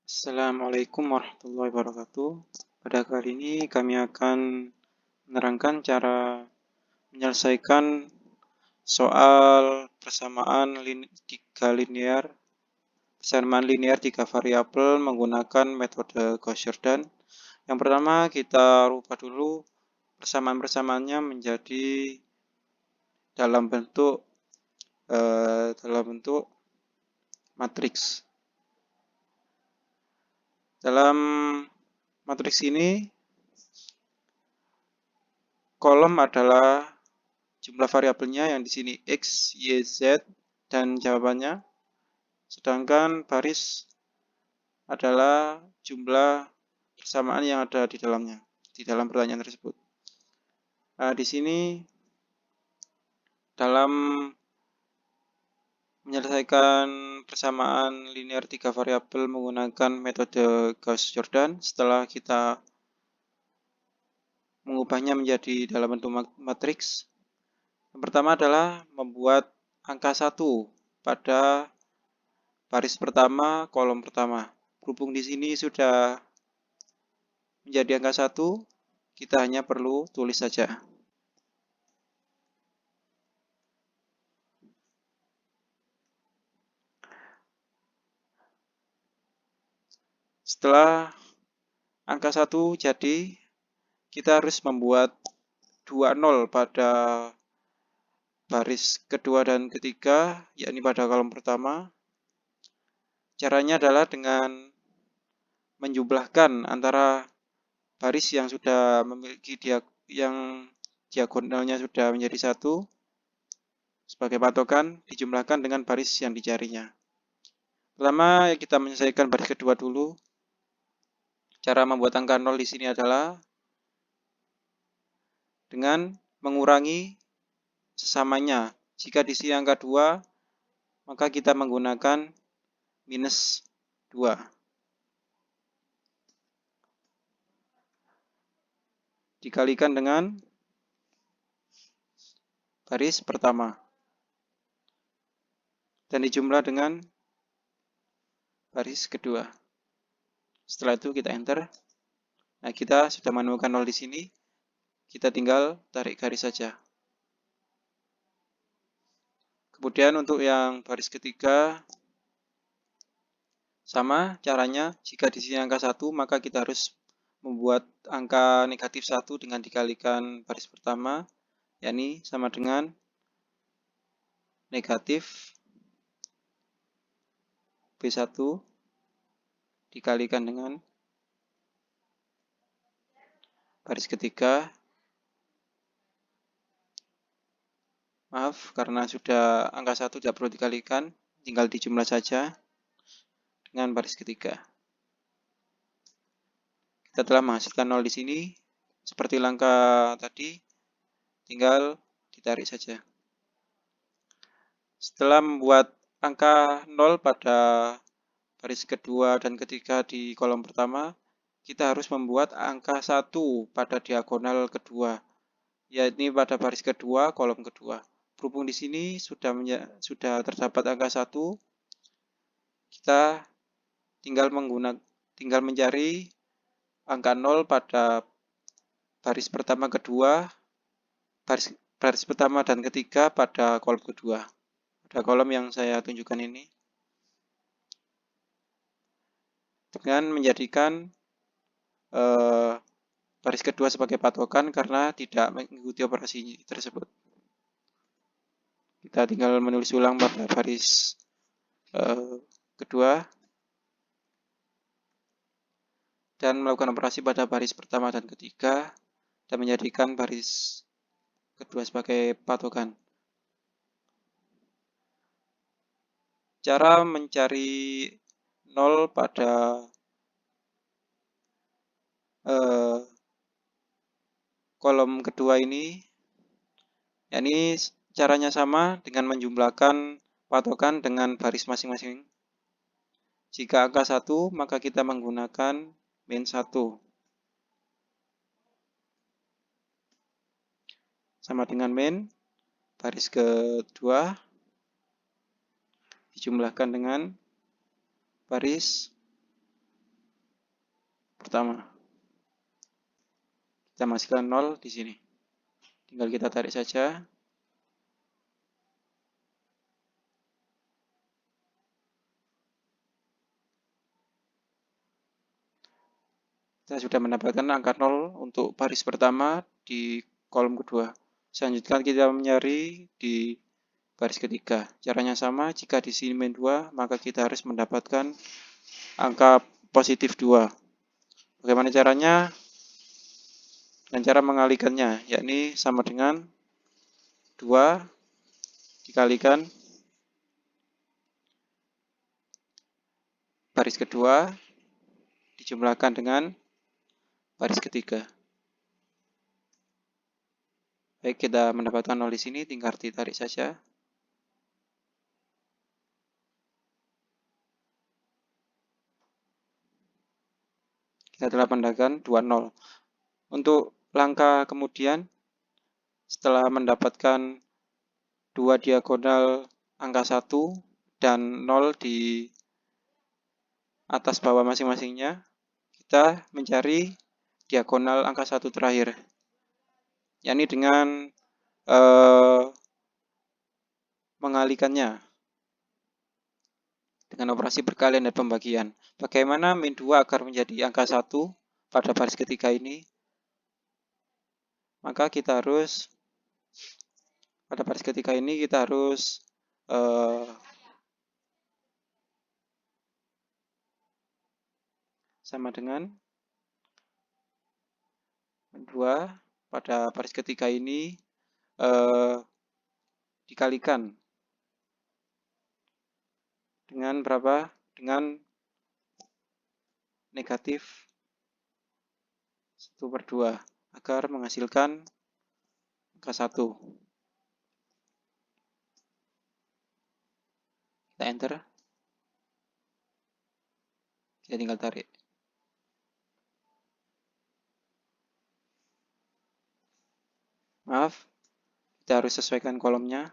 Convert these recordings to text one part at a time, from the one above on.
Assalamualaikum warahmatullahi wabarakatuh. Pada kali ini kami akan menerangkan cara menyelesaikan soal persamaan linear tiga variabel menggunakan metode Gauss-Jordan. Yang pertama kita rubah dulu persamaan-persamaannya menjadi dalam bentuk matriks. Dalam matriks ini kolom adalah jumlah variabelnya yang di sini X, Y, Z dan jawabannya. Sedangkan baris adalah jumlah persamaan yang ada di dalamnya, di dalam pertanyaan tersebut. Nah, di sini dalam menyelesaikan persamaan linear tiga variabel menggunakan metode Gauss-Jordan, setelah kita mengubahnya menjadi dalam bentuk matriks, yang pertama adalah membuat angka 1 pada baris pertama, kolom pertama. Berhubung di sini sudah menjadi angka 1, kita hanya perlu tulis saja. Setelah angka 1 jadi, kita harus membuat 2 nol pada baris kedua dan ketiga, yakni pada kolom pertama. Caranya adalah dengan menjumlahkan antara baris yang sudah memiliki yang diagonalnya sudah menjadi 1 sebagai patokan, dijumlahkan dengan baris yang dicarinya. Pertama, kita menyelesaikan baris kedua dulu. Cara membuat angka 0 di sini adalah dengan mengurangi sesamanya. Jika di sini angka 2, maka kita menggunakan minus 2. Dikalikan dengan baris pertama. Dan dijumlah dengan baris kedua. Setelah itu kita enter. Nah, kita sudah menemukan 0 di sini. Kita tinggal tarik garis saja. Kemudian untuk yang baris ketiga, sama caranya. Jika di sini angka 1, maka kita harus membuat angka negatif 1 dengan dikalikan baris pertama, yakni sama dengan negatif B1 dikalikan dengan baris ketiga. Maaf, karena sudah angka 1 tidak perlu dikalikan, tinggal dijumlah saja dengan baris ketiga. Kita telah menghasilkan 0 di sini. Seperti langkah tadi, tinggal ditarik saja. Setelah membuat angka 0 pada baris kedua dan ketiga di kolom pertama, kita harus membuat angka 1 pada diagonal kedua, yakni pada baris kedua, kolom kedua. Berhubung di sini sudah terdapat angka 1, kita tinggal mencari angka 0 pada baris pertama kedua, baris pertama dan ketiga pada kolom kedua. Pada kolom yang saya tunjukkan ini. Dengan menjadikan baris kedua sebagai patokan karena tidak mengikuti operasi tersebut. Kita tinggal menulis ulang pada baris kedua dan melakukan operasi pada baris pertama dan ketiga dan menjadikan baris kedua sebagai patokan. Cara mencari 0 pada kolom kedua ini, yakni caranya sama dengan menjumlahkan patokan dengan baris masing-masing. Jika angka 1, maka kita menggunakan min 1. Sama dengan min, baris kedua dijumlahkan dengan baris pertama. Kita masukkan 0 di sini. Tinggal kita tarik saja. Kita sudah mendapatkan angka 0 untuk baris pertama di kolom kedua. Selanjutnya kita mencari di baris ketiga. Caranya sama, jika di sini min 2, maka kita harus mendapatkan angka positif 2. Bagaimana caranya? Dengan cara mengalikannya, yakni sama dengan 2 dikalikan baris kedua dijumlahkan dengan baris ketiga. Baik, kita mendapatkan 0 di sini, tinggal ditarik saja. Kita telah mendapatkan 2,0. Untuk langkah kemudian, setelah mendapatkan 2 diagonal angka 1 dan 0 di atas bawah masing-masingnya, kita mencari diagonal angka 1 terakhir, yakni dengan mengalikannya dengan operasi perkalian dan pembagian. Bagaimana min 2 agar menjadi angka 1 pada baris ketiga ini? Maka kita harus, pada baris ketiga ini kita harus sama dengan min 2 pada baris ketiga ini dikalikan dengan berapa? Dengan negatif 1/2 agar menghasilkan angka 1. Kita enter. Kita tinggal tarik. Maaf, kita harus sesuaikan kolomnya.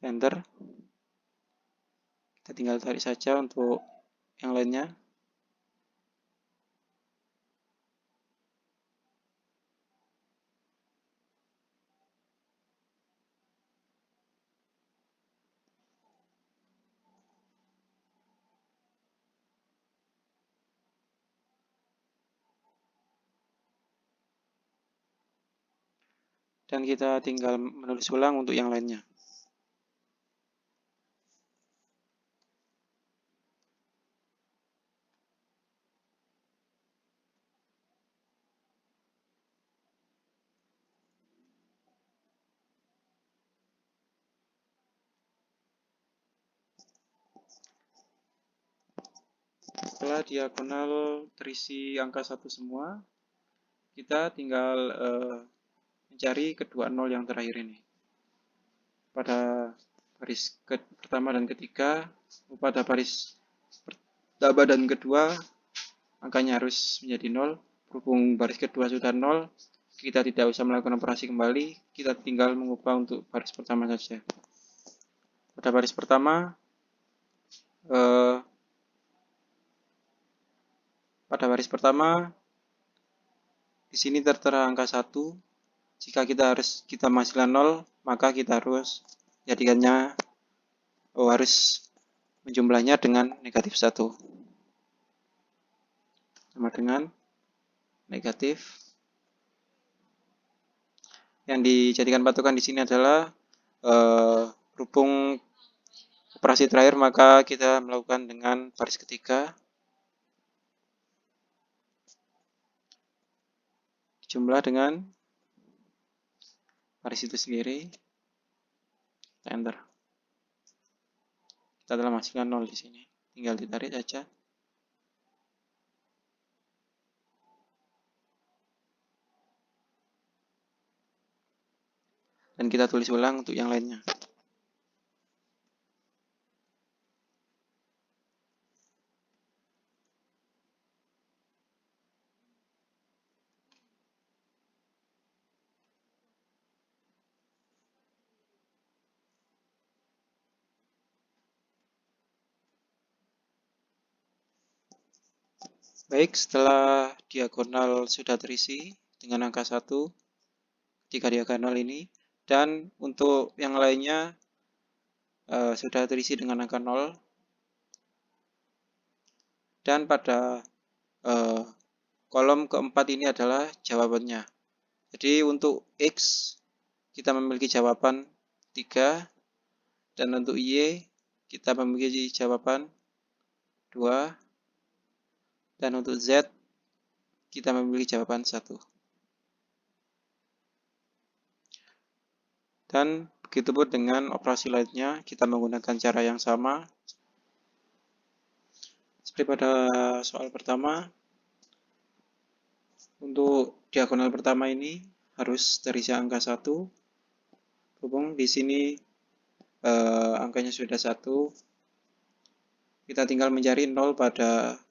Enter. Kita tinggal tarik saja untuk yang lainnya. Dan kita tinggal menulis ulang untuk yang lainnya. Setelah diagonal terisi angka 1 semua, kita tinggal mencari kedua 0 yang terakhir ini. Pada baris pertama dan ketiga, pada baris pertama dan kedua, angkanya harus menjadi 0. Berhubung baris kedua sudah 0, kita tidak usah melakukan operasi kembali, kita tinggal mengubah untuk baris pertama saja. Pada baris pertama, di sini tertera angka 1. Jika kita masukkan 0, maka kita harus jadikannya harus menjumlahnya dengan negatif 1. Sama dengan negatif. Yang dijadikan patokan di sini adalah berhubung operasi terakhir, maka kita melakukan dengan baris ketiga. Jumlah dengan baris itu sendiri. Kita enter. Kita telah masukkan 0 di sini. Tinggal ditarik saja. Dan kita tulis ulang untuk yang lainnya. Baik, setelah diagonal sudah terisi dengan angka 1, 3 diagonal ini, dan untuk yang lainnya sudah terisi dengan angka 0, dan pada kolom keempat ini adalah jawabannya. Jadi untuk X kita memiliki jawaban 3, dan untuk Y kita memiliki jawaban 2, dan untuk Z kita memiliki jawaban 1. Dan begitupun dengan operasi lainnya, kita menggunakan cara yang sama. Seperti pada soal pertama, untuk diagonal pertama ini harus terisi angka 1. Berhubung di sini angkanya sudah 1, kita tinggal mencari 0 pada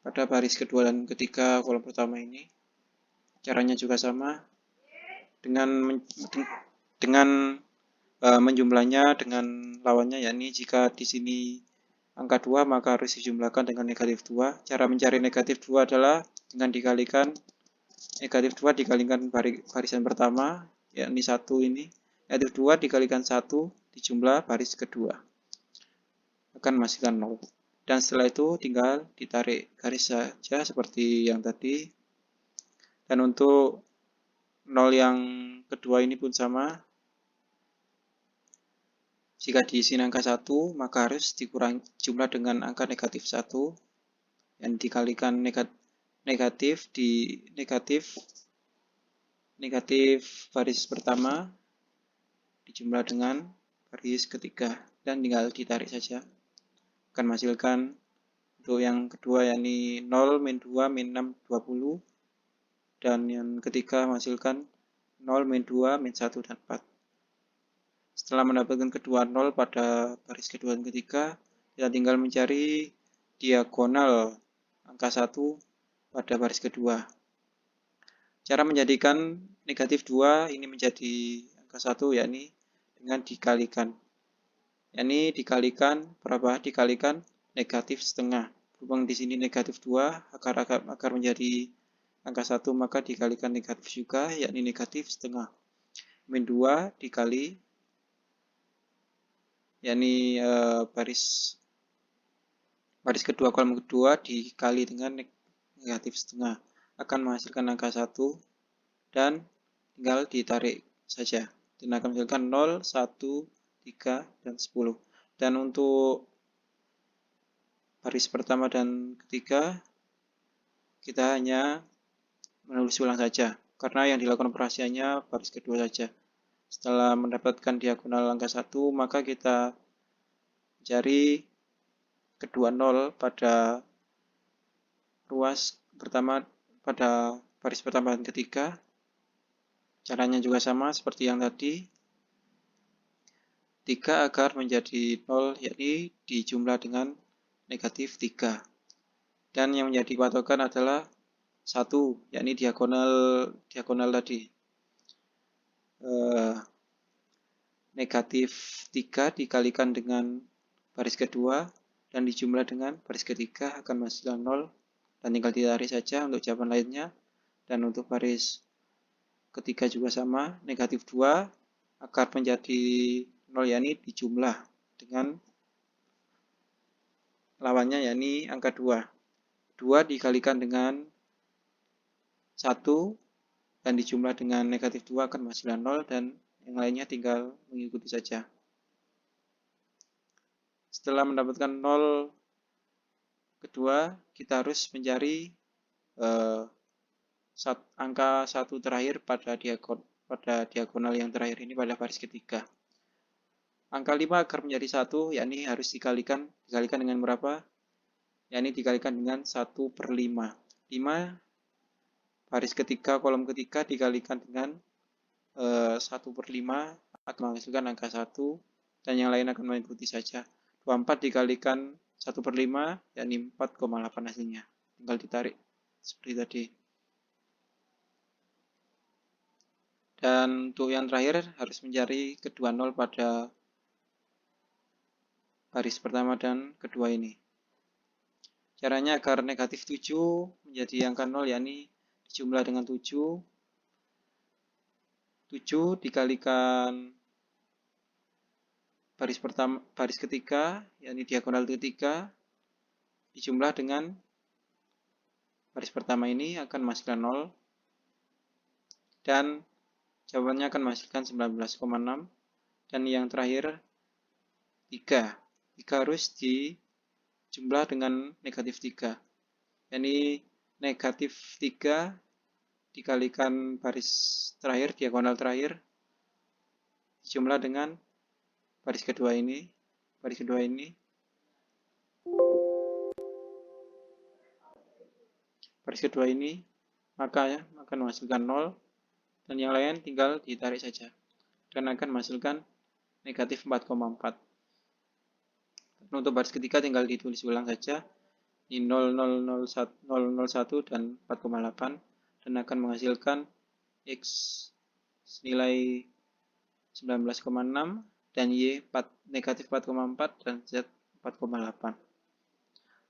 baris kedua dan ketiga kolom pertama ini. Caranya juga sama, dengan menjumlahnya dengan lawannya, yakni jika di sini angka 2 maka harus dijumlahkan dengan negatif 2. Cara mencari negatif 2 adalah dengan dikalikan negatif 2 dikalikan barisan pertama, yakni 1 ini. Negatif 2 dikalikan 1 dijumlah baris kedua, akan menghasilkan 0. Dan setelah itu tinggal ditarik garis saja seperti yang tadi. Dan untuk 0 yang kedua ini pun sama. Jika diisi angka 1, maka harus dikurangi jumlah dengan angka negatif 1, yang dikalikan negatif di negatif baris pertama dijumlah dengan baris ketiga, dan tinggal ditarik saja. Akan menghasilkan untuk yang kedua yakni 0, min 2, min 6, 20. Dan yang ketiga menghasilkan 0, min 2, min 1, dan 4. Setelah mendapatkan kedua 0 pada baris kedua dan ketiga, kita tinggal mencari diagonal angka 1 pada baris kedua. Cara menjadikan negatif 2 ini menjadi angka 1 yakni dengan dikalikan. Yakni dikalikan berapa? Dikalikan negatif setengah. Berhubung di sini negatif 2, agar menjadi angka 1 maka dikalikan negatif juga, yakni negatif setengah. Min 2 dikali, yakni baris kedua kolom kedua dikali dengan negatif setengah, akan menghasilkan angka 1, dan tinggal ditarik saja. Dan akan menghasilkan 0, 1, 3, dan 10. Dan untuk baris pertama dan ketiga, kita hanya menulis ulang saja, karena yang dilakukan operasiannya baris kedua saja. Setelah mendapatkan diagonal angka 1, maka kita cari kedua 0 pada ruas pertama, pada baris pertama dan ketiga. Caranya juga sama seperti yang tadi. 3 agar menjadi 0, yakni dijumlah dengan negatif 3. Dan yang menjadi patokan adalah 1, yakni diagonal tadi. Negatif 3 dikalikan dengan baris kedua dan dijumlah dengan baris ketiga akan menghasilkan 0, dan tinggal ditarik saja untuk jawaban lainnya. Dan untuk baris ketiga juga sama, negatif 2 agar menjadi 0 yakni dijumlah dengan lawannya yakni angka 2. 2 dikalikan dengan 1 dan dijumlah dengan negatif 2 akan menghasilkan 0, dan yang lainnya tinggal mengikuti saja. Setelah mendapatkan 0 kedua, kita harus mencari angka 1 terakhir pada diagonal yang terakhir ini pada baris ketiga. Angka 5 agar menjadi 1, yakni harus dikalikan dengan berapa? Yakni dikalikan dengan 1/5. 5 baris ketiga kolom ketiga dikalikan dengan 1/5 akan menghasilkan angka 1, dan yang lain akan mengikuti saja. 24 dikalikan 1/5 yakni 4,8 hasilnya. Tinggal ditarik seperti tadi. Dan untuk yang terakhir harus mencari kedua 0 pada baris pertama dan kedua ini. Caranya agar negatif 7 menjadi angka 0, yakni dijumlah dengan 7. 7 dikalikan baris ketiga, yakni diagonal ketiga, dijumlah dengan baris pertama ini akan menghasilkan 0. Dan jawabannya akan menghasilkan 19,6. Dan yang terakhir 3. 3 harus dijumlah dengan negatif 3. Yakni negatif 3 dikalikan baris terakhir, diagonal terakhir, dijumlah dengan baris kedua ini, maka ya akan menghasilkan 0, dan yang lain tinggal ditarik saja dan akan menghasilkan negatif 4,4. Untuk baris ketiga tinggal ditulis ulang saja, ini 0,001 dan 4,8, dan akan menghasilkan X senilai 19,6 dan Y negatif 4,4 dan Z 4,8.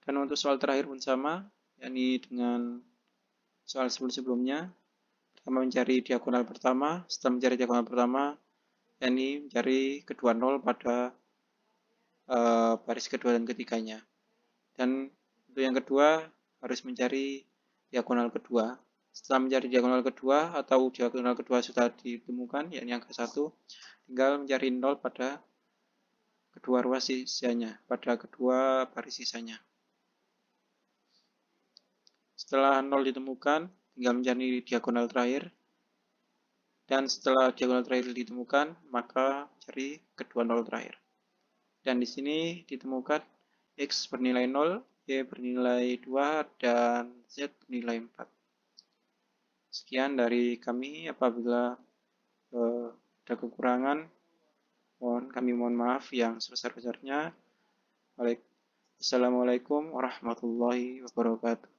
Dan untuk soal terakhir pun sama, yakni dengan soal sebelumnya. Pertama mencari diagonal pertama, setelah mencari diagonal pertama, yakni mencari kedua 0 pada baris kedua dan ketiganya. Dan untuk yang kedua harus mencari diagonal kedua. Setelah mencari diagonal kedua atau diagonal kedua sudah ditemukan, yakni angka 1, tinggal mencari 0 pada kedua ruas sisanya, pada kedua baris sisanya. Setelah 0 ditemukan, tinggal mencari diagonal terakhir. Dan setelah diagonal terakhir ditemukan, maka cari kedua 0 terakhir. Dan di sini ditemukan X bernilai 0, Y bernilai 2, dan Z bernilai 4. Sekian dari kami. Apabila ada kekurangan, kami mohon maaf yang sebesar-besarnya. Assalamualaikum warahmatullahi wabarakatuh.